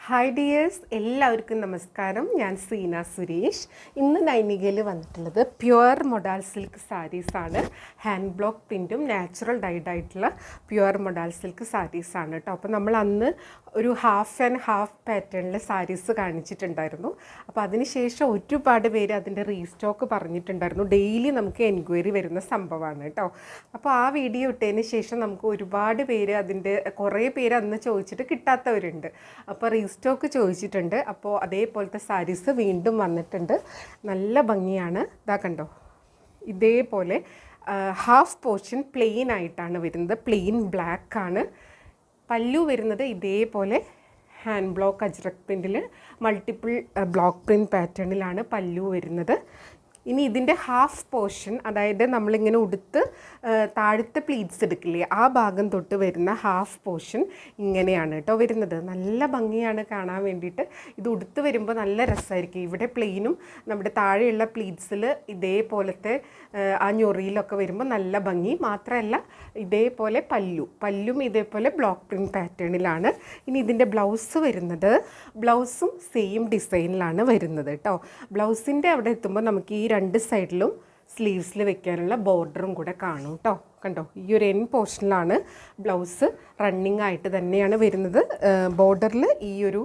Hi dears, എല്ലാവർക്കും നമസ്കാരം. ഞാൻ സീന സുരേഷ്. ഇന്ന് നൈനികയിൽ വന്നിട്ടുള്ളത് പ്യുവർ മൊഡാൽ സിൽക്ക് സാരീസാണ്. ഹാൻഡ് ബ്ലോക്ക് പ്രിൻറ്റും നാച്ചുറൽ ഡൈഡ് ആയിട്ടുള്ള പ്യുവർ മൊഡാൽ സിൽക്ക് സാരീസാണ് കേട്ടോ. അപ്പോൾ നമ്മൾ അന്ന് ഒരു ഹാഫ് ആൻഡ് ഹാഫ് പാറ്റേണിൽ സാരീസ് കാണിച്ചിട്ടുണ്ടായിരുന്നു. അപ്പോൾ അതിനുശേഷം ഒരുപാട് പേര് അതിൻ്റെ റീസ്റ്റോക്ക് പറഞ്ഞിട്ടുണ്ടായിരുന്നു. ഡെയിലി നമുക്ക് എൻക്വയറി വരുന്ന സംഭവമാണ് കേട്ടോ. അപ്പോൾ ആ വീഡിയോ ഇട്ടതിന് ശേഷം നമുക്ക് ഒരുപാട് പേര് അതിൻ്റെ കുറേ പേര് അന്ന് ചോദിച്ചിട്ട് കിട്ടാത്തവരുണ്ട്. അപ്പോൾ റീസ്റ്റോക്ക് ചോദിച്ചിട്ടുണ്ട്. അപ്പോൾ അതേപോലത്തെ സാരീസ് വീണ്ടും വന്നിട്ടുണ്ട്. നല്ല ഭംഗിയാണ്. ഇതാ കണ്ടോ, ഇതേപോലെ ഹാഫ് പോർഷൻ പ്ലെയിൻ ആയിട്ടാണ് വരുന്നത്. പ്ലെയിൻ ബ്ലാക്ക് ആണ്. പല്ലു വരുന്നത് ഇതേപോലെ ഹാൻഡ് ബ്ലോക്ക് അജ്രക് പ്രിൻറ്റിൽ മൾട്ടിപ്പിൾ ബ്ലോക്ക് പ്രിൻറ്റ് പാറ്റേണിലാണ് പല്ലു വരുന്നത്. ഇനി ഇതിൻ്റെ ഹാഫ് പോർഷൻ, അതായത് നമ്മളിങ്ങനെ ഉടുത്ത് താഴത്തെ പ്ലീറ്റ്സ് എടുക്കില്ലേ, ആ ഭാഗം തൊട്ട് വരുന്ന ഹാഫ് പോർഷൻ ഇങ്ങനെയാണ് കേട്ടോ വരുന്നത്. നല്ല ഭംഗിയാണ് കാണാൻ വേണ്ടിയിട്ട്. ഇത് ഉടുത്ത് വരുമ്പോൾ നല്ല രസമായിരിക്കും. ഇവിടെ പ്ലെയിനും നമ്മുടെ താഴെയുള്ള പ്ലീറ്റ്സിൽ ഇതേപോലത്തെ ആ ഞൊറിയിലൊക്കെ വരുമ്പോൾ നല്ല ഭംഗി. മാത്രമല്ല ഇതേപോലെ പല്ലും ഇതേപോലെ ബ്ലോക്ക് പ്രിൻറ്റ് പാറ്റേണിലാണ്. ഇനി ഇതിൻ്റെ ബ്ലൗസ് വരുന്നത്, ബ്ലൗസും സെയിം ഡിസൈനിലാണ് വരുന്നത് കേട്ടോ. ബ്ലൗസിൻ്റെ അവിടെ എത്തുമ്പോൾ നമുക്ക് ഈ രണ്ട് സൈഡിലും സ്ലീവ്സിൽ വെക്കാനുള്ള ബോർഡറും കൂടെ കാണും കേട്ടോ. കണ്ടോ, ഈ ഒരു എൻ പോർഷനിലാണ് ബ്ലൗസ് റണ്ണിങ് ആയിട്ട് തന്നെയാണ് വരുന്നത്. ബോർഡറിൽ ഈ ഒരു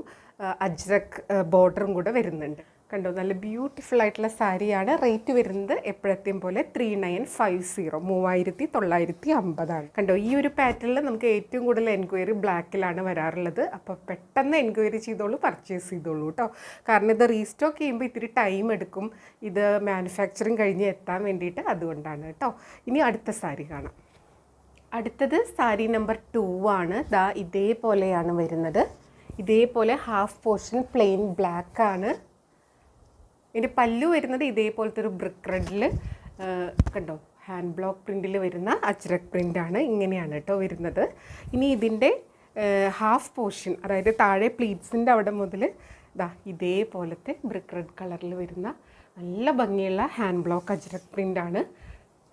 അജ്രക് ബോർഡറും കൂടെ വരുന്നുണ്ട്. കണ്ടോ, നല്ല ബ്യൂട്ടിഫുൾ ആയിട്ടുള്ള സാരിയാണ്. റേറ്റ് വരുന്നത് എപ്പോഴത്തെയും പോലെ 3950, 3950. കണ്ടോ, ഈ ഒരു പാറ്റേണിൽ നമുക്ക് ഏറ്റവും കൂടുതൽ എൻക്വയറി ബ്ലാക്കിലാണ് വരാറുള്ളത്. അപ്പോൾ പെട്ടെന്ന് എൻക്വയറി ചെയ്തോളൂ, പർച്ചേസ് ചെയ്തോളൂ കേട്ടോ. കാരണം ഇത് റീസ്റ്റോക്ക് ചെയ്യുമ്പോൾ ഇത്തിരി ടൈം എടുക്കും, ഇത് മാനുഫാക്ചറിങ് കഴിഞ്ഞ് എത്താൻ വേണ്ടിയിട്ട്. അതുകൊണ്ടാണ് കേട്ടോ. ഇനി അടുത്ത സാരി കാണാം. അടുത്തത് സാരി നമ്പർ 2 ആണ്. ദാ ഇതേപോലെയാണ് വരുന്നത്. ഇതേപോലെ ഹാഫ് പോർഷൻ പ്ലെയിൻ ബ്ലാക്ക് ആണ്. ഇതിൻ്റെ പല്ലു വരുന്നത് ഇതേപോലത്തെ ഒരു ബ്രിക്ക് റെഡിൽ കണ്ടോ, ഹാൻഡ് ബ്ലോക്ക് പ്രിൻറ്റിൽ വരുന്ന അജ്രക് പ്രിൻ്റാണ്. ഇങ്ങനെയാണ് കേട്ടോ വരുന്നത്. ഇനി ഇതിൻ്റെ ഹാഫ് പോർഷൻ, അതായത് താഴെ പ്ലീറ്റ്സിൻ്റെ അവിടെ മുതൽ ഇതാ ഇതേപോലത്തെ ബ്രിക്ക് റെഡ് കളറിൽ വരുന്ന നല്ല ഭംഗിയുള്ള ഹാൻഡ് ബ്ലോക്ക് അജ്രക് പ്രിൻ്റാണ്.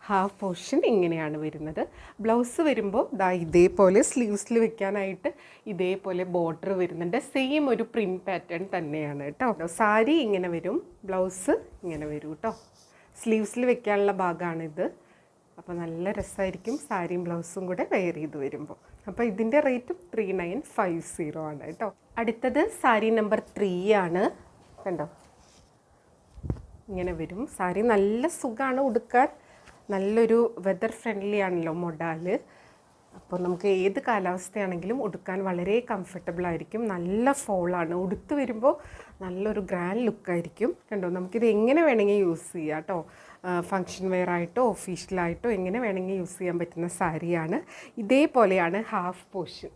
ഹാഫ് പോർഷൻ ഇങ്ങനെയാണ് വരുന്നത്. ബ്ലൗസ് വരുമ്പോൾ ദാ ഇതേപോലെ സ്ലീവ്സിൽ വെക്കാനായിട്ട് ഇതേപോലെ ബോർഡർ വരുന്നുണ്ട്. സെയിം ഒരു പ്രിൻറ്റ് പാറ്റേൺ തന്നെയാണ് കേട്ടോ. സാരി ഇങ്ങനെ വരും, ബ്ലൗസ് ഇങ്ങനെ വരും കേട്ടോ. സ്ലീവ്സിൽ വെക്കാനുള്ള ഭാഗമാണിത്. അപ്പോൾ നല്ല രസമായിരിക്കും സാരിയും ബ്ലൗസും കൂടെ വെയർ ചെയ്ത് വരുമ്പോൾ. അപ്പോൾ ഇതിൻ്റെ റേറ്റും 3950 ആണ് കേട്ടോ. അടുത്തത് സാരി നമ്പർ 3 ആണ്. കണ്ടോ, ഇങ്ങനെ വരും സാരി. നല്ല സുഖമാണ് ഉടുക്കാൻ. നല്ലൊരു വെതർ ഫ്രണ്ട്ലി ആണല്ലോ മൊഡാൽ. അപ്പോൾ നമുക്ക് ഏത് കാലാവസ്ഥയാണെങ്കിലും ഉടുക്കാൻ വളരെ കംഫർട്ടബിൾ ആയിരിക്കും. നല്ല ഫോളാണ്. ഉടുത്ത് വരുമ്പോൾ നല്ലൊരു ഗ്രാൻഡ് ലുക്കായിരിക്കും. കണ്ടോ, നമുക്കിത് എങ്ങനെ വേണമെങ്കിൽ യൂസ് ചെയ്യാം കേട്ടോ. ഫങ്ഷൻ വെയർ ആയിട്ടോ ഒഫീഷ്യലായിട്ടോ എങ്ങനെ വേണമെങ്കിൽ യൂസ് ചെയ്യാൻ പറ്റുന്ന സാരിയാണ്. ഇതേപോലെയാണ് ഹാഫ് പോർഷൻ.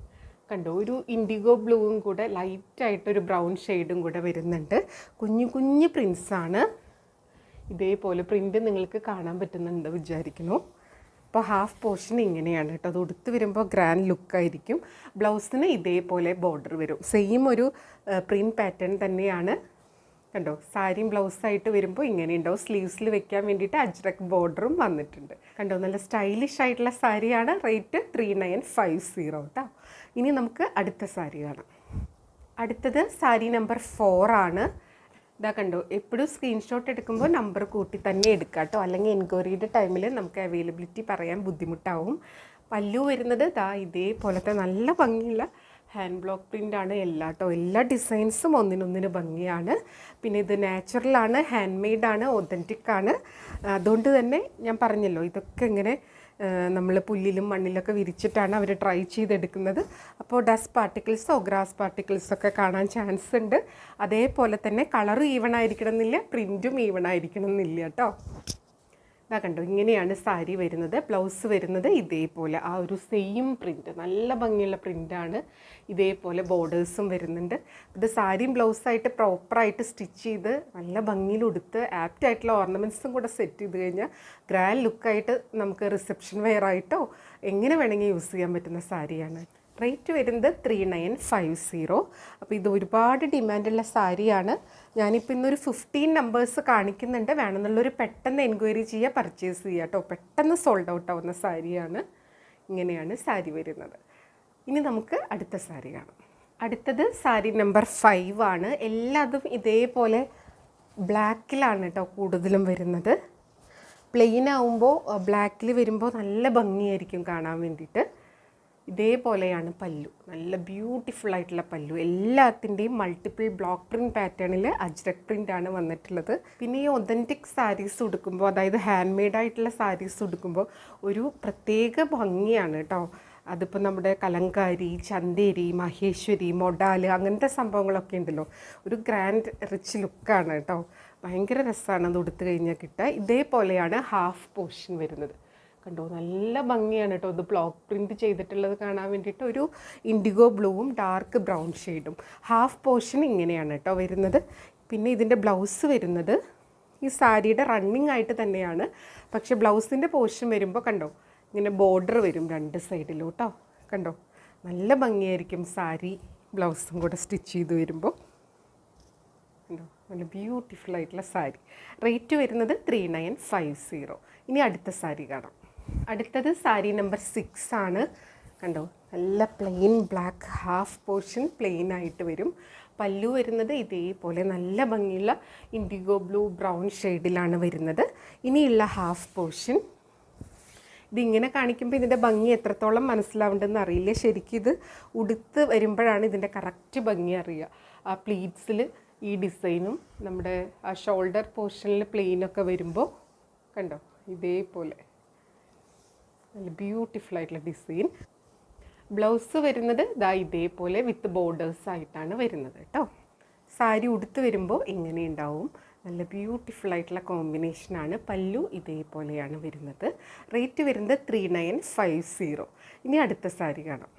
കണ്ടോ, ഒരു ഇൻഡിഗോ ബ്ലൂവും കൂടെ ലൈറ്റായിട്ടൊരു ബ്രൗൺ ഷെയ്ഡും കൂടെ വരുന്നുണ്ട്. കുഞ്ഞു കുഞ്ഞു പ്രിൻസാണ്. ഇതേപോലെ പ്രിൻ്റ് നിങ്ങൾക്ക് കാണാൻ പറ്റുന്നുണ്ട് വിചാരിക്കുന്നു. അപ്പോൾ ഹാഫ് പോർഷൻ ഇങ്ങനെയാണ് കേട്ടോ. അത് ഉടുത്ത് വരുമ്പോൾ ഗ്രാൻഡ് ലുക്കായിരിക്കും. ബ്ലൗസിന് ഇതേപോലെ ബോർഡർ വരും. സെയിം ഒരു പ്രിൻറ്റ് പാറ്റേൺ തന്നെയാണ്. കണ്ടോ, സാരിയും ബ്ലൗസായിട്ട് വരുമ്പോൾ ഇങ്ങനെ ഉണ്ടാവും. സ്ലീവ്സിൽ വെക്കാൻ വേണ്ടിയിട്ട് അജ്രക് ബോർഡറും വന്നിട്ടുണ്ട്. കണ്ടോ, നല്ല സ്റ്റൈലിഷ് ആയിട്ടുള്ള സാരിയാണ്. റേറ്റ് 3950 കേട്ടോ. ഇനി നമുക്ക് അടുത്ത സാരി കാണാം. അടുത്തത് സാരി നമ്പർ 4 ആണ്. ഇതാ കണ്ടോ, എപ്പോഴും സ്ക്രീൻഷോട്ട് എടുക്കുമ്പോൾ നമ്പർ കൂട്ടി തന്നെ എടുക്കുക കേട്ടോ. അല്ലെങ്കിൽ എൻക്വയറിയുടെ ടൈമിൽ നമുക്ക് അവൈലബിലിറ്റി പറയാൻ ബുദ്ധിമുട്ടാവും. പല്ലു വരുന്നത് ദാ ഇതേപോലത്തെ നല്ല ഭംഗിയുള്ള ഹാൻഡ് ബ്ലോക്ക് പ്രിൻ്റാണ് എല്ലാ ഡിസൈൻസും ഒന്നിനൊന്നിന് ഭംഗിയാണ്. പിന്നെ ഇത് നാച്ചുറലാണ്, ഹാൻഡ് മെയ്ഡാണ്, ഒതൻറ്റിക് ആണ്. അതുകൊണ്ട് തന്നെ ഞാൻ പറഞ്ഞല്ലോ, ഇതൊക്കെ ഇങ്ങനെ നമ്മൾ പുല്ലിലും മണ്ണിലൊക്കെ വിരിച്ചിട്ടാണ് അവർ ട്രൈ ചെയ്തെടുക്കുന്നത്. അപ്പോൾ ഡസ്റ്റ് പാർട്ടിക്കിൾസോ ഗ്രാസ് പാർട്ടിക്കിൾസൊക്കെ കാണാൻ ചാൻസ് ഉണ്ട്. അതേപോലെ തന്നെ കളർ ഈവൺ ആയിരിക്കണം എന്നില്ല, പ്രിൻറ്റും ഈവൺ ആയിരിക്കണം എന്നില്ല കേട്ടോ. ഇതാ കണ്ടോ, ഇങ്ങനെയാണ് സാരി വരുന്നത്. ബ്ലൗസ് വരുന്നത് ഇതേപോലെ ആ ഒരു സെയിം പ്രിൻറ്റ്, നല്ല ഭംഗിയുള്ള പ്രിൻ്റാണ്. ഇതേപോലെ ബോർഡേഴ്സും വരുന്നുണ്ട്. ഇത് സാരിയും ബ്ലൗസായിട്ട് പ്രോപ്പറായിട്ട് സ്റ്റിച്ച് ചെയ്ത് നല്ല ഭംഗിയിൽ ഉടുത്ത് ആപ്റ്റായിട്ടുള്ള ഓർണമെൻറ്റ്സും കൂടെ സെറ്റ് ചെയ്ത് കഴിഞ്ഞാൽ ഗ്രാൻഡ് ലുക്കായിട്ട് നമുക്ക് റിസപ്ഷൻ വെയർ ആയിട്ടോ എങ്ങനെ വേണമെങ്കിൽ യൂസ് ചെയ്യാൻ പറ്റുന്ന സാരിയാണ്. റേറ്റ് വരുന്നത് 3950. അപ്പോൾ ഇത് ഒരുപാട് ഡിമാൻഡുള്ള സാരിയാണ്. ഞാനിപ്പോൾ ഇന്നൊരു 15 നമ്പേഴ്സ് കാണിക്കുന്നുണ്ട്. വേണമെന്നുള്ളൊരു പെട്ടെന്ന് എൻക്വയറി ചെയ്യുക, പർച്ചേസ് ചെയ്യുക കേട്ടോ. പെട്ടെന്ന് സോൾഡ് ഔട്ട് ആവുന്ന സാരിയാണ്. ഇങ്ങനെയാണ് സാരി വരുന്നത്. ഇനി നമുക്ക് അടുത്ത സാരി കാണാം. അടുത്തത് സാരി നമ്പർ 5 ആണ്. എല്ലാതും ഇതേപോലെ ബ്ലാക്കിലാണ് കേട്ടോ കൂടുതലും വരുന്നത്. പ്ലെയിൻ ആവുമ്പോൾ ബ്ലാക്കിൽ വരുമ്പോൾ നല്ല ഭംഗിയായിരിക്കും കാണാൻ വേണ്ടിയിട്ട്. ഇതേപോലെയാണ് പല്ലു, നല്ല ബ്യൂട്ടിഫുൾ ആയിട്ടുള്ള പല്ലു. എല്ലാത്തിൻ്റെയും മൾട്ടിപ്പിൾ ബ്ലോക്ക് പ്രിൻറ്റ് പാറ്റേണിൽ അജ്രക് പ്രിൻ്റ് ആണ് വന്നിട്ടുള്ളത്. പിന്നെ ഈ ഒതൻറ്റിക് സാരീസ് ഉടുക്കുമ്പോൾ, അതായത് ഹാൻഡ് മെയ്ഡ് ആയിട്ടുള്ള സാരീസ് ഉടുക്കുമ്പോൾ ഒരു പ്രത്യേക ഭംഗിയാണ് കേട്ടോ. അതിപ്പോൾ നമ്മുടെ കലങ്കാരി, ചന്തേരി, മഹേശ്വരി, മൊഡാൽ അങ്ങനത്തെ സംഭവങ്ങളൊക്കെ ഉണ്ടല്ലോ, ഒരു ഗ്രാൻഡ് റിച്ച് ലുക്കാണ് കേട്ടോ. ഭയങ്കര രസമാണ് അത് ഉടുത്ത് കഴിഞ്ഞാൽ കിട്ടുക. ഇതേപോലെയാണ് ഹാഫ് പോർഷൻ വരുന്നത്. കണ്ടോ, നല്ല ഭംഗിയാണ് കേട്ടോ. ഇത് ബ്ലോക്ക് പ്രിൻറ്റ് ചെയ്തിട്ടുള്ളത് കാണാൻ വേണ്ടിയിട്ട്. ഒരു ഇൻഡിഗോ ബ്ലൂവും ഡാർക്ക് ബ്രൗൺ ഷെയ്ഡും. ഹാഫ് പോർഷൻ ഇങ്ങനെയാണ് കേട്ടോ വരുന്നത്. പിന്നെ ഇതിൻ്റെ ബ്ലൗസ് വരുന്നത് ഈ സാരിയുടെ റണ്ണിങ് ആയിട്ട് തന്നെയാണ്. പക്ഷേ ബ്ലൗസിൻ്റെ പോർഷൻ വരുമ്പോൾ കണ്ടോ, ഇങ്ങനെ ബോർഡർ വരും 2 സൈഡിലും കേട്ടോ. കണ്ടോ, നല്ല ഭംഗിയായിരിക്കും സാരി ബ്ലൗസും കൂടെ സ്റ്റിച്ച് ചെയ്ത് വരുമ്പോൾ. കണ്ടോ, നല്ല ബ്യൂട്ടിഫുൾ ആയിട്ടുള്ള സാരി. റേറ്റ് വരുന്നത് 3950. ഇനി അടുത്ത സാരി കാണാം. അടുത്തത് സാരി നമ്പർ 6 ആണ്. കണ്ടോ, നല്ല plain black half portion plain ആയിട്ട് വരും. പല്ലു വരുന്നത് ഇതേപോലെ നല്ല ഭംഗിയുള്ള ഇൻഡിഗോ ബ്ലൂ ബ്രൗൺ ഷെയ്ഡിലാണ് വരുന്നത്. ഇനിയുള്ള ഹാഫ് പോർഷൻ ഇതിങ്ങനെ കാണിക്കുമ്പോൾ ഇതിൻ്റെ ഭംഗി എത്രത്തോളം മനസ്സിലാവേണ്ടതെന്ന് അറിയില്ല. ശരിക്കും ഇത് ഉടുത്ത് വരുമ്പോഴാണ് ഇതിൻ്റെ കറക്റ്റ് ഭംഗി അറിയുക. ആ പ്ലീറ്റ്സിൽ ഈ ഡിസൈനും നമ്മുടെ ആ ഷോൾഡർ പോർഷനിൽ പ്ലെയിനൊക്കെ വരുമ്പോൾ കണ്ടോ, ഇതേപോലെ നല്ല ബ്യൂട്ടിഫുൾ ആയിട്ടുള്ള ഡിസൈൻ. ബ്ലൗസ് വരുന്നത് ദാ ഇതേപോലെ വിത്ത് ബോർഡേഴ്സ് ആയിട്ടാണ് വരുന്നത് കേട്ടോ. സാരി ഉടുത്ത് വരുമ്പോൾ ഇങ്ങനെ ഉണ്ടാവും. നല്ല ബ്യൂട്ടിഫുൾ ആയിട്ടുള്ള കോമ്പിനേഷനാണ്. പല്ലു ഇതേപോലെയാണ് വരുന്നത്. റേറ്റ് വരുന്നത് 3950. ഇനി അടുത്ത സാരി കാണാം.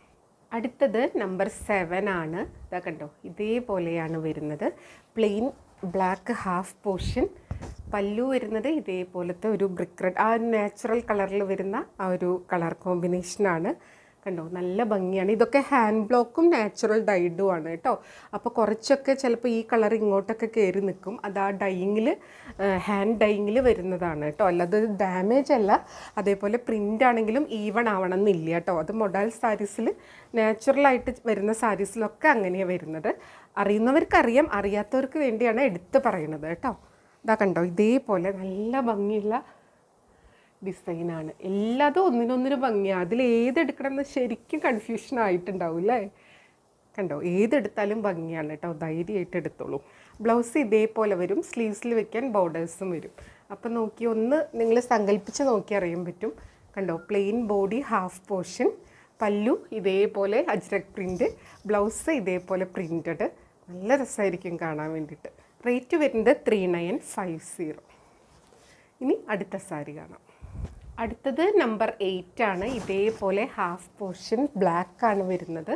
അടുത്തത് നമ്പർ 7 ആണ്. ഇതാ കണ്ടോ, ഇതേപോലെയാണ് വരുന്നത്. Plain black half portion. പല്ലു വരുന്നത് ഇതേപോലത്തെ ഒരു ബ്രിക്ക് റെഡ്, ആ നാച്ചുറൽ കളറിൽ വരുന്ന ആ ഒരു കളർ കോമ്പിനേഷനാണ്. കണ്ടോ, നല്ല ഭംഗിയാണ്. ഇതൊക്കെ ഹാൻഡ് ബ്ലോക്കും നാച്ചുറൽ ഡൈഡും ആണ് കേട്ടോ. അപ്പോൾ കുറച്ചൊക്കെ ചിലപ്പോൾ ഈ കളർ ഇങ്ങോട്ടൊക്കെ കയറി നിൽക്കും. അത് ആ ഡൈയിങ്ങിൽ, ഹാൻഡ് ഡൈയിങ്ങിൽ വരുന്നതാണ് കേട്ടോ. അല്ലാതെ ഡാമേജ് അല്ല. അതേപോലെ പ്രിൻ്റ് ആണെങ്കിലും ഈവൺ ആവണം എന്നില്ല കേട്ടോ. അത് മൊഡാൽ സാരീസിൽ, നാച്ചുറലായിട്ട് വരുന്ന സാരീസിലൊക്കെ അങ്ങനെയാണ് വരുന്നത്. അറിയുന്നവർക്കറിയാം, അറിയാത്തവർക്ക് വേണ്ടിയാണ് എടുത്ത് പറയുന്നത് കേട്ടോ. ഇതാ കണ്ടോ, ഇതേപോലെ നല്ല ഭംഗിയുള്ള ഡിസൈനാണ്. എല്ലാതും ഒന്നിനൊന്നിനും ഭംഗിയാണ്. അതിൽ ഏതെടുക്കണമെന്ന് ശരിക്കും കൺഫ്യൂഷൻ ആയിട്ടുണ്ടാവും അല്ലേ. കണ്ടോ, ഏതെടുത്താലും ഭംഗിയാണ് കേട്ടോ. ധൈര്യമായിട്ട് എടുത്തോളൂ. ബ്ലൗസ് ഇതേപോലെ വരും. സ്ലീവ്സിൽ വെക്കാൻ ബോർഡേഴ്സും വരും. അപ്പം നോക്കി ഒന്ന് നിങ്ങൾ സങ്കല്പിച്ച് നോക്കി അറിയാൻ പറ്റും. കണ്ടോ, പ്ലെയിൻ ബോഡി ഹാഫ് പോർഷൻ, പല്ലു ഇതേപോലെ അജ്രക് പ്രിൻറ്റ്, ബ്ലൗസ് ഇതേപോലെ പ്രിൻറ്റഡ്. നല്ല രസമായിരിക്കും കാണാൻ വേണ്ടിയിട്ട്. റേറ്റ് വരുന്നത് 3950. ഇനി അടുത്ത സാരി കാണാം. അടുത്തത് നമ്പർ 8 ആണ്. ഇതേപോലെ ഹാഫ് പോർഷൻ ബ്ലാക്ക് ആണ് വരുന്നത്.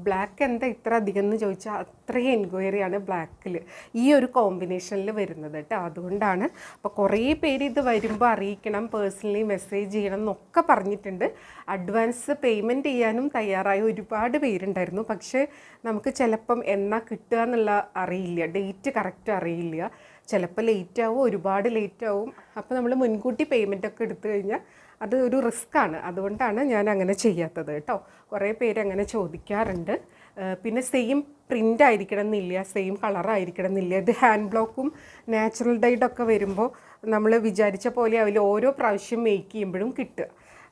ബ്ലാക്ക് എന്താ ഇത്ര അധികം എന്ന് ചോദിച്ചാൽ അത്രയും എൻക്വയറിയാണ് ബ്ലാക്കിൽ ഈ ഒരു കോമ്പിനേഷനിൽ വരുന്നത് കേട്ടോ. അതുകൊണ്ടാണ്. അപ്പോൾ കുറേ പേര് ഇത് വരുമ്പോൾ അറിയിക്കണം, പേഴ്സണലി മെസ്സേജ് ചെയ്യണം എന്നൊക്കെ പറഞ്ഞിട്ടുണ്ട്. അഡ്വാൻസ് പേയ്മെൻറ്റ് ചെയ്യാനും തയ്യാറായ ഒരുപാട് പേരുണ്ടായിരുന്നു. പക്ഷേ നമുക്ക് ചിലപ്പം എന്നാ കിട്ടുക എന്നുള്ള അറിയില്ല, ഡേറ്റ് കറക്റ്റ് അറിയില്ല. ചിലപ്പോൾ ലേറ്റ് ആവും, ഒരുപാട് ലേറ്റ് ആവും. അപ്പോൾ നമ്മൾ മുൻകൂട്ടി പേയ്മെൻറ്റൊക്കെ എടുത്തു കഴിഞ്ഞാൽ അത് ഒരു റിസ്ക്കാണ്. അതുകൊണ്ടാണ് ഞാൻ അങ്ങനെ ചെയ്യാത്തത് കേട്ടോ. കുറേ പേര് അങ്ങനെ ചോദിക്കാറുണ്ട്. പിന്നെ സെയിം പ്രിൻ്റ് ആയിരിക്കണം എന്നില്ല, സെയിം കളറായിരിക്കണം എന്നില്ല. ഇത് ഹാൻഡ് ബ്ലോക്കും നാച്ചുറൽ ഡൈഡൊക്കെ വരുമ്പോൾ നമ്മൾ വിചാരിച്ച പോലെ അതിൽ ഓരോ പ്രാവശ്യം മേക്ക് ചെയ്യുമ്പോഴും കിട്ടുക.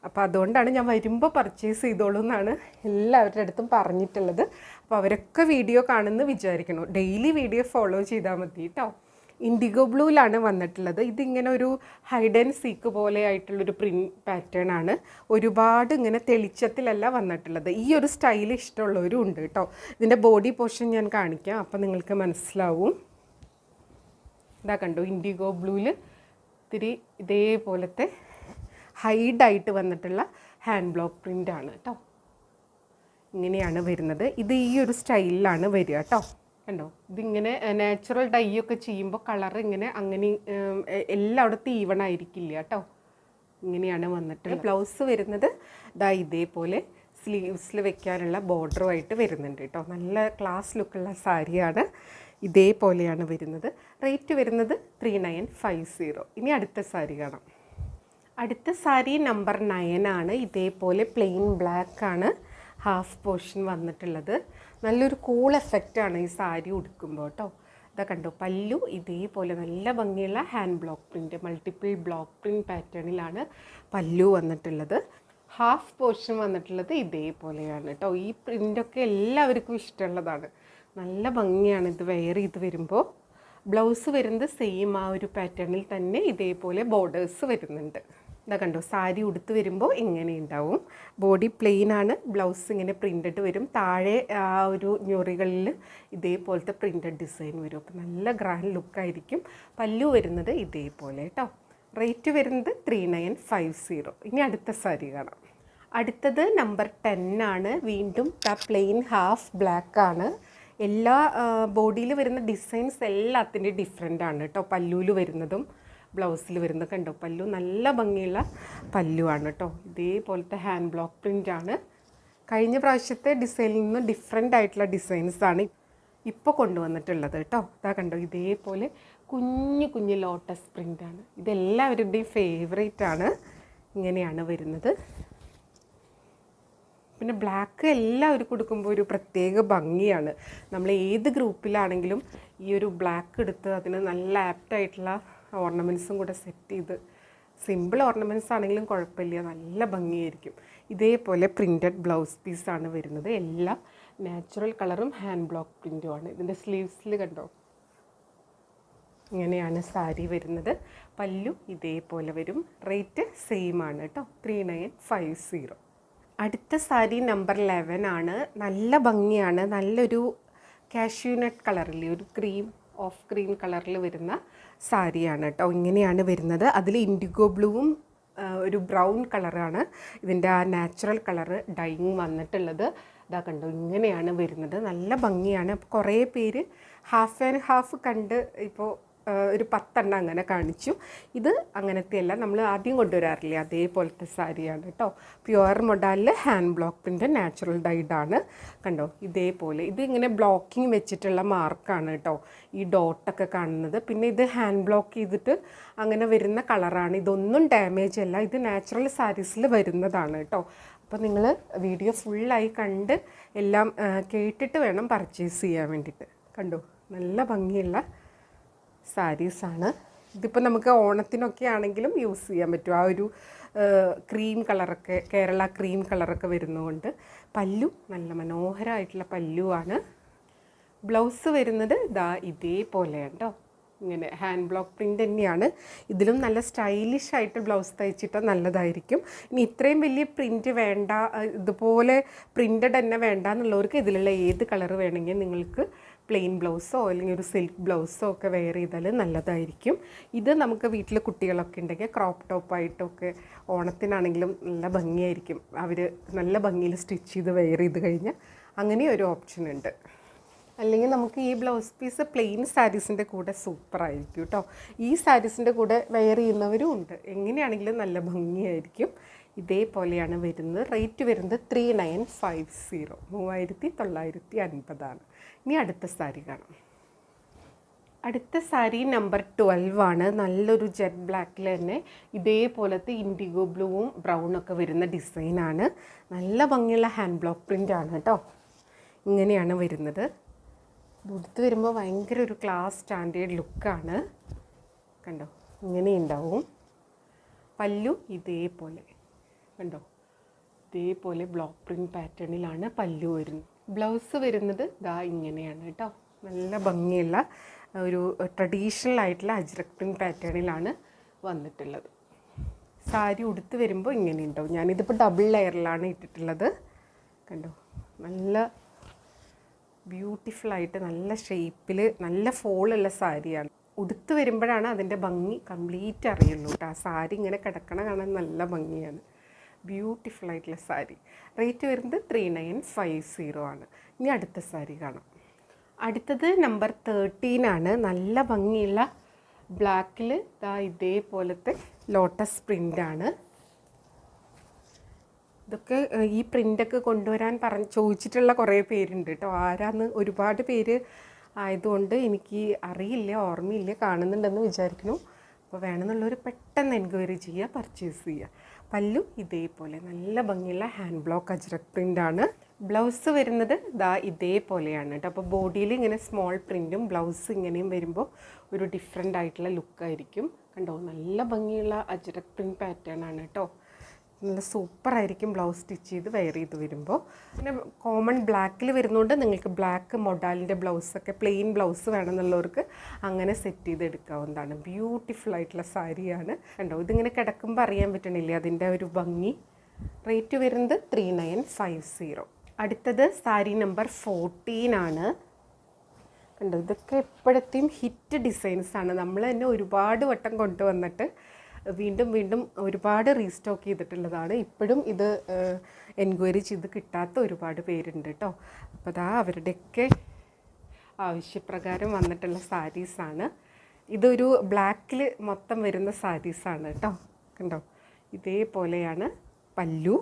അപ്പോൾ അതുകൊണ്ടാണ് ഞാൻ വരുമ്പോൾ പർച്ചേസ് ചെയ്തോളൂ എന്നാണ് എല്ലാവരുടെ അടുത്തും പറഞ്ഞിട്ടുള്ളത്. അപ്പോൾ അവരൊക്കെ വീഡിയോ കാണുമെന്ന് വിചാരിക്കണം. ഡെയിലി വീഡിയോ ഫോളോ ചെയ്താൽ മതി കേട്ടോ. ഇൻഡിഗോ ബ്ലൂവിലാണ് വന്നിട്ടുള്ളത്. ഇതിങ്ങനെ ഒരു ഹൈഡ് ആൻഡ് സീക്ക് പോലെ ആയിട്ടുള്ളൊരു പ്രിൻറ്റ് പാറ്റേൺ ആണ്. ഒരുപാട് ഇങ്ങനെ തെളിച്ചത്തിലല്ല വന്നിട്ടുള്ളത്. ഈ ഒരു സ്റ്റൈൽ ഇഷ്ടമുള്ളവരും ഉണ്ട് കേട്ടോ. ഇതിൻ്റെ ബോഡി പോർഷൻ ഞാൻ കാണിക്കാം, അപ്പോൾ നിങ്ങൾക്ക് മനസ്സിലാവും. ഇതാ കണ്ടോ, ഇൻഡിഗോ ബ്ലൂവിൽ ഇത്തിരി ഇതേപോലത്തെ ഹൈഡായിട്ട് വന്നിട്ടുള്ള ഹാൻഡ് ബ്ലോക്ക് പ്രിൻ്റ് ആണ് കേട്ടോ. ഇങ്ങനെയാണ് വരുന്നത്. ഇത് ഈ ഒരു സ്റ്റൈലിലാണ് വരിക കേട്ടോ. കണ്ടോ, ഇതിങ്ങനെ നാച്ചുറൽ ഡൈ ഒക്കെ ചെയ്യുമ്പോൾ കളർ ഇങ്ങനെ അങ്ങനെ എല്ലായിടത്തും ഈവൺ ആയിരിക്കില്ല കേട്ടോ. ഇങ്ങനെയാണ് വന്നിട്ട് ബ്ലൗസ് വരുന്നത് ദാ ഇതേപോലെ സ്ലീവ്സിൽ വെക്കാനുള്ള ബോർഡറുമായിട്ട് വരുന്നുണ്ട് കേട്ടോ. നല്ല ക്ലാസ് ലുക്കുള്ള സാരിയാണ്. ഇതേപോലെയാണ് വരുന്നത്. റേറ്റ് വരുന്നത് 3950. ഇനി അടുത്ത സാരി കാണാം. അടുത്ത സാരി നമ്പർ 9 ആണ്. ഇതേപോലെ പ്ലെയിൻ ബ്ലാക്ക് ആണ് ഹാഫ് പോർഷൻ വന്നിട്ടുള്ളത്. നല്ലൊരു കൂൾ എഫക്റ്റാണ് ഈ സാരി ഉടുക്കുമ്പോൾ കേട്ടോ. ഇതാ കണ്ടോ, പല്ലു ഇതേപോലെ നല്ല ഭംഗിയുള്ള hand block print, multiple block print പാറ്റേണിലാണ് പല്ലു വന്നിട്ടുള്ളത്. ഹാഫ് പോർഷൻ വന്നിട്ടുള്ളത് ഇതേപോലെയാണ് കേട്ടോ. ഈ പ്രിൻ്റൊക്കെ എല്ലാവർക്കും ഇഷ്ടമുള്ളതാണ്. നല്ല ഭംഗിയാണ് ഇത് വെയർ ചെയ്ത് വരുമ്പോൾ. ബ്ലൗസ് വരുന്നത് സെയിം ആ ഒരു പാറ്റേണിൽ തന്നെ ഇതേപോലെ ബോർഡേഴ്സ് വരുന്നുണ്ട്. ഇതാ കണ്ടോ, സാരി ഉടുത്ത് വരുമ്പോൾ ഇങ്ങനെ ഉണ്ടാവും. ബോഡി പ്ലെയിൻ ആണ്, ബ്ലൗസ് ഇങ്ങനെ പ്രിൻറ്റഡ് വരും. താഴെ ആ ഒരു ഞൊറികളിൽ ഇതേപോലത്തെ പ്രിൻറ്റഡ് ഡിസൈൻ വരും. അപ്പോൾ നല്ല ഗ്രാൻഡ് ലുക്കായിരിക്കും. പല്ലു വരുന്നത് ഇതേപോലെ കേട്ടോ. റേറ്റ് വരുന്നത് 3950. ഇനി അടുത്ത സാരി കാണാം. അടുത്തത് നമ്പർ 10 ആണ്. വീണ്ടും പ്ലെയിൻ ഹാഫ് ബ്ലാക്ക് ആണ്. എല്ലാ ബോഡിയിൽ വരുന്ന ഡിസൈൻസ് എല്ലാത്തിൻ്റെയും ഡിഫറെൻ്റ് ആണ് കേട്ടോ. പല്ലുവിൽ വരുന്നതും ബ്ലൗസിൽ വരുന്നത് കണ്ടോ, പല്ലു നല്ല ഭംഗിയുള്ള പല്ലുവാണ് കേട്ടോ. ഇതേപോലത്തെ ഹാൻഡ് ബ്ലോക്ക് പ്രിൻ്റ് ആണ്. കഴിഞ്ഞ പ്രാവശ്യത്തെ ഡിസൈനിൽ നിന്ന് ഡിഫറെൻ്റ് ആയിട്ടുള്ള ഡിസൈൻസാണ് ഇപ്പോൾ കൊണ്ടുവന്നിട്ടുള്ളത് കേട്ടോ. ഇതാ കണ്ടോ, ഇതേപോലെ കുഞ്ഞു കുഞ്ഞു ലോട്ടസ് പ്രിൻ്റാണ്. ഇതെല്ലാവരുടെയും ഫേവറേറ്റ് ആണ്. ഇങ്ങനെയാണ് വരുന്നത്. പിന്നെ ബ്ലാക്ക് എല്ലാവരും കൊടുക്കുമ്പോൾ ഒരു പ്രത്യേക ഭംഗിയാണ്. നമ്മൾ ഏത് ഗ്രൂപ്പിലാണെങ്കിലും ഈ ഒരു ബ്ലാക്ക് എടുത്ത് അതിന് നല്ല ആപ്റ്റായിട്ടുള്ള ഓർണമെൻറ്റ്സും കൂടെ സെറ്റ് ചെയ്ത്, സിമ്പിൾ ഓർണമെൻറ്റ്സ് ആണെങ്കിലും കുഴപ്പമില്ല, നല്ല ഭംഗിയായിരിക്കും. ഇതേപോലെ പ്രിൻറ്റഡ് ബ്ലൗസ് പീസാണ് വരുന്നത്. എല്ലാം നാച്ചുറൽ കളറും ഹാൻഡ് ബ്ലോക്ക് പ്രിൻറ്റുമാണ്. ഇതിൻ്റെ സ്ലീവ്സിൽ കണ്ടോ, ഇങ്ങനെയാണ് സാരി വരുന്നത്. പല്ലു ഇതേപോലെ വരും. റേറ്റ് സെയിം ആണ് കേട്ടോ, 3950. അടുത്ത സാരി നമ്പർ 11 ആണ്. നല്ല ഭംഗിയാണ്. നല്ലൊരു കാഷ്യൂ നട്ട് കളറിൽ, ഒരു ഓഫ് ക്രീം കളറിൽ വരുന്ന സാരിയാണ് കേട്ടോ. ഇങ്ങനെയാണ് വരുന്നത്. അതിൽ ഇൻഡിഗോ ബ്ലൂവും ഒരു ബ്രൗൺ കളറാണ് ഇതിൻ്റെ ആ നാച്ചുറൽ കളറ് ഡൈയിങ് വന്നിട്ടുള്ളത്. ഇതാ കണ്ടോ, ഇങ്ങനെയാണ് വരുന്നത്. നല്ല ഭംഗിയാണ്. അപ്പോൾ കുറേ പേര് ഹാഫ് ആൻഡ് ഹാഫ് കണ്ട് ഇപ്പോൾ ഒരു 10 അങ്ങനെ കാണിച്ചു. ഇത് അങ്ങനത്തെയല്ല, നമ്മൾ ആദ്യം കൊണ്ടുവരാറില്ലേ അതേപോലത്തെ സാരിയാണ് കേട്ടോ. പ്യുവർ മൊഡാലിൽ ഹാൻഡ് ബ്ലോക്ക് പ്രിൻ്റ്, നാച്ചുറൽ ഡൈഡാണ്. കണ്ടോ, ഇതേപോലെ ഇത് ഇങ്ങനെ ബ്ലോക്കിങ് വെച്ചിട്ടുള്ള മാർക്കാണ് കേട്ടോ ഈ ഡോട്ടൊക്കെ കാണുന്നത്. പിന്നെ ഇത് ഹാൻഡ് ബ്ലോക്ക് ചെയ്തിട്ട് അങ്ങനെ വരുന്ന കളറാണ്. ഇതൊന്നും ഡാമേജ് അല്ല, ഇത് നാച്ചുറൽ സാരീസിൽ വരുന്നതാണ് കേട്ടോ. അപ്പോൾ നിങ്ങൾ വീഡിയോ ഫുള്ളായി കണ്ട് എല്ലാം കേട്ടിട്ട് വേണം പർച്ചേസ് ചെയ്യാൻ വേണ്ടിയിട്ട്. കണ്ടോ, നല്ല ഭംഗിയുള്ള സാരീസാണ്. ഇതിപ്പോൾ നമുക്ക് ഓണത്തിനൊക്കെ ആണെങ്കിലും യൂസ് ചെയ്യാൻ പറ്റും. ആ ഒരു ക്രീം കളറൊക്കെ, കേരള ക്രീം കളറൊക്കെ വരുന്നതുകൊണ്ട്. പല്ലു നല്ല മനോഹരമായിട്ടുള്ള പല്ലുവാണ്. ബ്ലൗസ് വരുന്നത് ഇതാ ഇതേപോലെയാണ് കേട്ടോ. ഇങ്ങനെ ഹാൻഡ് ബ്ലോക്ക് പ്രിൻ്റ് തന്നെയാണ്. ഇതിലും നല്ല സ്റ്റൈലിഷ് ആയിട്ട് ബ്ലൗസ് തയ്ച്ചിട്ടാൽ നല്ലതായിരിക്കും. ഇനി ഇത്രയും വലിയ പ്രിൻറ്റ് വേണ്ട, ഇതുപോലെ പ്രിൻ്റഡ് തന്നെ വേണ്ട എന്നുള്ളവർക്ക് ഇതിലുള്ള ഏത് കളർ വേണമെങ്കിൽ നിങ്ങൾക്ക് പ്ലെയിൻ ബ്ലൗസോ അല്ലെങ്കിൽ ഒരു സിൽക്ക് ബ്ലൗസോ ഒക്കെ വെയർ ചെയ്താൽ നല്ലതായിരിക്കും. ഇത് നമുക്ക് വീട്ടിൽ കുട്ടികളൊക്കെ ഉണ്ടെങ്കിൽ ക്രോപ്പ് ടോപ്പായിട്ടൊക്കെ ഓണത്തിനാണെങ്കിലും നല്ല ഭംഗിയായിരിക്കും. അവർ നല്ല ഭംഗിയിൽ സ്റ്റിച്ച് ചെയ്ത് വെയർ ചെയ്ത് കഴിഞ്ഞാൽ അങ്ങനെ ഒരു ഓപ്ഷൻ ഉണ്ട്. അല്ലെങ്കിൽ നമുക്ക് ഈ ബ്ലൗസ് പീസ് പ്ലെയിൻ സാരീസിൻ്റെ കൂടെ സൂപ്പറായിരിക്കും കേട്ടോ. ഈ സാരീസിൻ്റെ കൂടെ വെയർ ചെയ്യുന്നവരും ഉണ്ട്. എങ്ങനെയാണെങ്കിലും നല്ല ഭംഗിയായിരിക്കും. ഇതേപോലെയാണ് വരുന്നത്. റേറ്റ് വരുന്നത് 3950, 3950 ഇനി അടുത്ത സാരി കാണാം. അടുത്ത സാരി നമ്പർ 12 ആണ്. നല്ലൊരു ജെറ്റ് ബ്ലാക്കിൽ തന്നെ ഇതേപോലത്തെ ഇൻഡിഗോ ബ്ലൂവും ബ്രൗണൊക്കെ വരുന്ന ഡിസൈനാണ്. നല്ല ഭംഗിയുള്ള ഹാൻഡ് ബ്ലോക്ക് പ്രിൻ്റ് ആണ് കേട്ടോ. ഇങ്ങനെയാണ് വരുന്നത്. ഉടുത്ത് വരുമ്പോൾ ഭയങ്കര ഒരു ക്ലാസ് സ്റ്റാൻഡേർഡ് ലുക്കാണ്. കണ്ടോ, ഇങ്ങനെ ഉണ്ടാവും. പല്ലു ഇതേപോലെ കണ്ടോ, ഇതേപോലെ ബ്ലോക്ക് പ്രിൻറ്റ് പാറ്റേണിലാണ് പല്ലു വരുന്നത്. ബ്ലൗസ് വരുന്നത് ദാ ഇങ്ങനെയാണ് കേട്ടോ. നല്ല ഭംഗിയുള്ള ഒരു ട്രഡീഷണൽ ആയിട്ടുള്ള അജ്രക് പ്രിൻറ്റ് പാറ്റേണിലാണ് വന്നിട്ടുള്ളത്. സാരി ഉടുത്ത് വരുമ്പോൾ ഇങ്ങനെ ഉണ്ടാവും. ഞാനിതിപ്പോൾ ഡബിൾ ലെയറിലാണ് ഇട്ടിട്ടുള്ളത്. കണ്ടോ, നല്ല ബ്യൂട്ടിഫുള്ളായിട്ട് നല്ല ഷേപ്പിൽ നല്ല ഫോളുള്ള സാരിയാണ്. ഉടുത്ത് വരുമ്പോഴാണ് അതിൻ്റെ ഭംഗി കംപ്ലീറ്റ് അറിയുള്ളൂ കേട്ടോ. ആ സാരി ഇങ്ങനെ കിടക്കണ കാണാൻ നല്ല ഭംഗിയാണ്. ബ്യൂട്ടിഫുള്ളായിട്ടുള്ള സാരി. റേറ്റ് വരുന്നത് 3950 ആണ്. ഇനി അടുത്ത സാരി കാണാം. അടുത്തത് നമ്പർ 13 ആണ്. നല്ല ഭംഗിയുള്ള ബ്ലാക്കിൽ ഇതേപോലത്തെ ലോട്ടസ് പ്രിൻ്റാണ്. ഇതൊക്കെ ഈ പ്രിൻ്റൊക്കെ കൊണ്ടുവരാൻ ചോദിച്ചിട്ടുള്ള കുറേ പേരുണ്ട് കേട്ടോ. ആരാന്ന് ഒരുപാട് പേര് ആയതുകൊണ്ട് എനിക്ക് അറിയില്ല, ഓർമ്മയില്ല. കാണുന്നുണ്ടെന്ന് വിചാരിക്കുന്നു. അപ്പോൾ വേണമെന്നുള്ളവർ പെട്ടെന്ന് എൻക്വയറി ചെയ്യുക, പർച്ചേസ് ചെയ്യുക. പല്ലു ഇതേപോലെ നല്ല ഭംഗിയുള്ള ഹാൻഡ് ബ്ലോക്ക് അജ്രക് പ്രിൻ്റാണ്. ബ്ലൗസ് വരുന്നത് ദാ ഇതേപോലെയാണ് കേട്ടോ. അപ്പോൾ ബോഡിയിൽ ഇങ്ങനെ സ്മോൾ പ്രിൻറ്റും ബ്ലൗസ് ഇങ്ങനെയും വരുമ്പോൾ ഒരു ഡിഫറെൻ്റ് ആയിട്ടുള്ള ലുക്കായിരിക്കും. കണ്ടോ, നല്ല ഭംഗിയുള്ള അജ്രക് പ്രിൻറ്റ് പാറ്റേൺ ആണ് കേട്ടോ. നല്ല സൂപ്പറായിരിക്കും ബ്ലൗസ് സ്റ്റിച്ച് ചെയ്ത് വെയർ ചെയ്ത് വരുമ്പോൾ. പിന്നെ കോമൺ ബ്ലാക്കിൽ വരുന്നതുകൊണ്ട് നിങ്ങൾക്ക് ബ്ലാക്ക് മൊഡാലിൻ്റെ ബ്ലൗസൊക്കെ പ്ലെയിൻ ബ്ലൗസ് വേണമെന്നുള്ളവർക്ക് അങ്ങനെ സെറ്റ് ചെയ്ത് എടുക്കാവുന്നതാണ്. ബ്യൂട്ടിഫുൾ ആയിട്ടുള്ള സാരിയാണ് കണ്ടോ. ഇതിങ്ങനെ കിടക്കുമ്പോൾ അറിയാൻ പറ്റണില്ലേ അതിൻ്റെ ഒരു ഭംഗി. റേറ്റ് വരുന്നത് 3950. അടുത്തത് സാരി നമ്പർ 14 ആണ്. കണ്ടോ, ഇതൊക്കെ എപ്പോഴത്തെയും ഹിറ്റ് ഡിസൈൻസാണ്. നമ്മൾ തന്നെ ഒരുപാട് വട്ടം കൊണ്ടുവന്നിട്ട് വീണ്ടും വീണ്ടും ഒരുപാട് റീസ്റ്റോക്ക് ചെയ്തിട്ടുള്ളതാണ്. ഇപ്പോഴും ഇത് എൻക്വയറി ചെയ്ത് കിട്ടാത്ത ഒരുപാട് പേരുണ്ട് കേട്ടോ. അപ്പോൾ അതാ അവരുടെയൊക്കെ ആവശ്യപ്രകാരം വന്നിട്ടുള്ള സാരീസാണ്. ഇതൊരു ബ്ലാക്കിൽ മൊത്തം വരുന്ന സാരീസാണ് കേട്ടോ. കണ്ടോ, ഇതേപോലെയാണ് പല്ലു.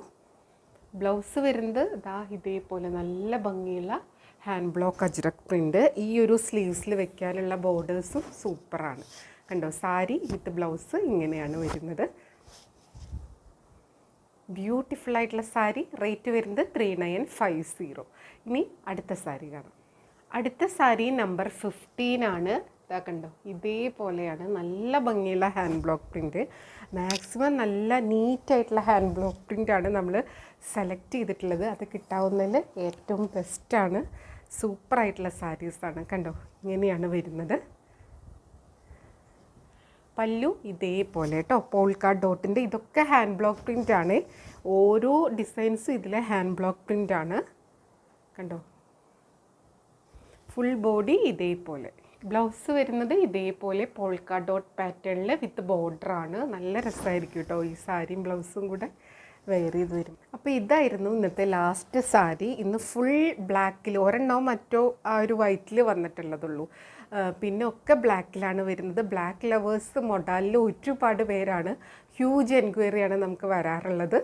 ബ്ലൗസ് വരുന്നത് ഇതാ ഇതേപോലെ നല്ല ഭംഗിയുള്ള ഹാൻഡ് ബ്ലോക്ക് അജ്രക് പ്രിൻ്റ്. ഈ ഒരു സ്ലീവ്സിൽ വെക്കാനുള്ള ബോർഡേഴ്സും സൂപ്പറാണ് കണ്ടോ. സാരി വിത്ത് ബ്ലൗസ് ഇങ്ങനെയാണ് വരുന്നത്. ബ്യൂട്ടിഫുൾ ആയിട്ടുള്ള സാരി. റേറ്റ് വരുന്നത് 3950. ഇനി അടുത്ത സാരി കാണാം. അടുത്ത സാരി നമ്പർ 15 ആണ്. ഇതാ കണ്ടോ, ഇതേപോലെയാണ് നല്ല ഭംഗിയുള്ള ഹാൻഡ് ബ്ലോക്ക് പ്രിൻറ്റ്. മാക്സിമം നല്ല നീറ്റായിട്ടുള്ള ഹാൻഡ് ബ്ലോക്ക് പ്രിൻ്റാണ് നമ്മൾ സെലക്ട് ചെയ്തിട്ടുള്ളത്. അത് കിട്ടാവുന്നതിൽ ഏറ്റവും ബെസ്റ്റാണ്. സൂപ്പറായിട്ടുള്ള സാരീസാണ് കണ്ടോ. ഇങ്ങനെയാണ് വരുന്നത്. പല്ലു ഇതേപോലെ കേട്ടോ, പോൾക്കാ ഡോട്ടിൻ്റെ. ഇതൊക്കെ ഹാൻഡ് ബ്ലോക്ക് പ്രിൻ്റാണ്. ഓരോ ഡിസൈൻസും ഇതിലെ ഹാൻഡ് ബ്ലോക്ക് പ്രിൻ്റാണ് കണ്ടോ. ഫുൾ ബോഡി ഇതേപോലെ. ബ്ലൗസ് വരുന്നത് ഇതേപോലെ പോൾക്കാ ഡോട്ട് പാറ്റേണിൽ വിത്ത് ബോർഡറാണ്. നല്ല രസമായിരിക്കും കേട്ടോ ഈ സാരിയും ബ്ലൗസും കൂടെ വെയർ ചെയ്ത് വരും. അപ്പോൾ ഇതായിരുന്നു ഇന്നത്തെ ലാസ്റ്റ് സാരി. ഇന്ന് ഫുൾ ബ്ലാക്കിൽ ഒരെണ്ണോ മറ്റോ ആ ഒരു വൈറ്റിൽ വന്നിട്ടുള്ളതുള്ളൂ. പിന്നെ ഒക്കെ ബ്ലാക്കിലാണ് വരുന്നത്. ബ്ലാക്ക് ലവേഴ്സ് മൊഡാലിൽ ഒരുപാട് പേരാണ്. ഹ്യൂജ് എൻക്വയറിയാണ് നമുക്ക് വരാറുള്ളത്.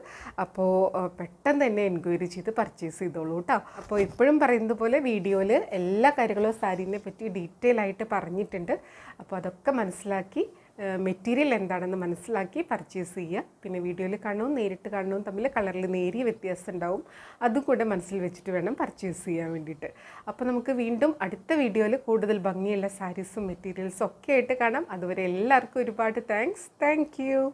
അപ്പോൾ പെട്ടെന്ന് തന്നെ എൻക്വയറി ചെയ്ത് പർച്ചേസ് ചെയ്തോളൂ കേട്ടോ. അപ്പോൾ ഇപ്പോഴും പറയുന്നത് പോലെ വീഡിയോയിൽ എല്ലാ കാര്യങ്ങളും സാരീനെ പറ്റി ഡീറ്റെയിൽ ആയിട്ട് പറഞ്ഞിട്ടുണ്ട്. അപ്പോൾ അതൊക്കെ മനസ്സിലാക്കി മെറ്റീരിയൽ എന്താണെന്ന് മനസ്സിലാക്കി പർച്ചേസ് ചെയ്യുക. പിന്നെ വീഡിയോയിൽ കാണുന്നതും നേരിട്ട് കാണുന്നതും തമ്മിൽ കളറിൽ നേരിയ വ്യത്യാസം ഉണ്ടാവും. അതും കൂടെ മനസ്സിൽ വെച്ചിട്ട് വേണം പർച്ചേസ് ചെയ്യാൻ വേണ്ടിയിട്ട്. അപ്പോൾ നമുക്ക് വീണ്ടും അടുത്ത വീഡിയോയിൽ കൂടുതൽ ഭംഗിയുള്ള സാരീസും മെറ്റീരിയൽസും ഒക്കെ ആയിട്ട് കാണാം. അതുവരെ എല്ലാവർക്കും ഒരുപാട് താങ്ക്സ്. Thank you.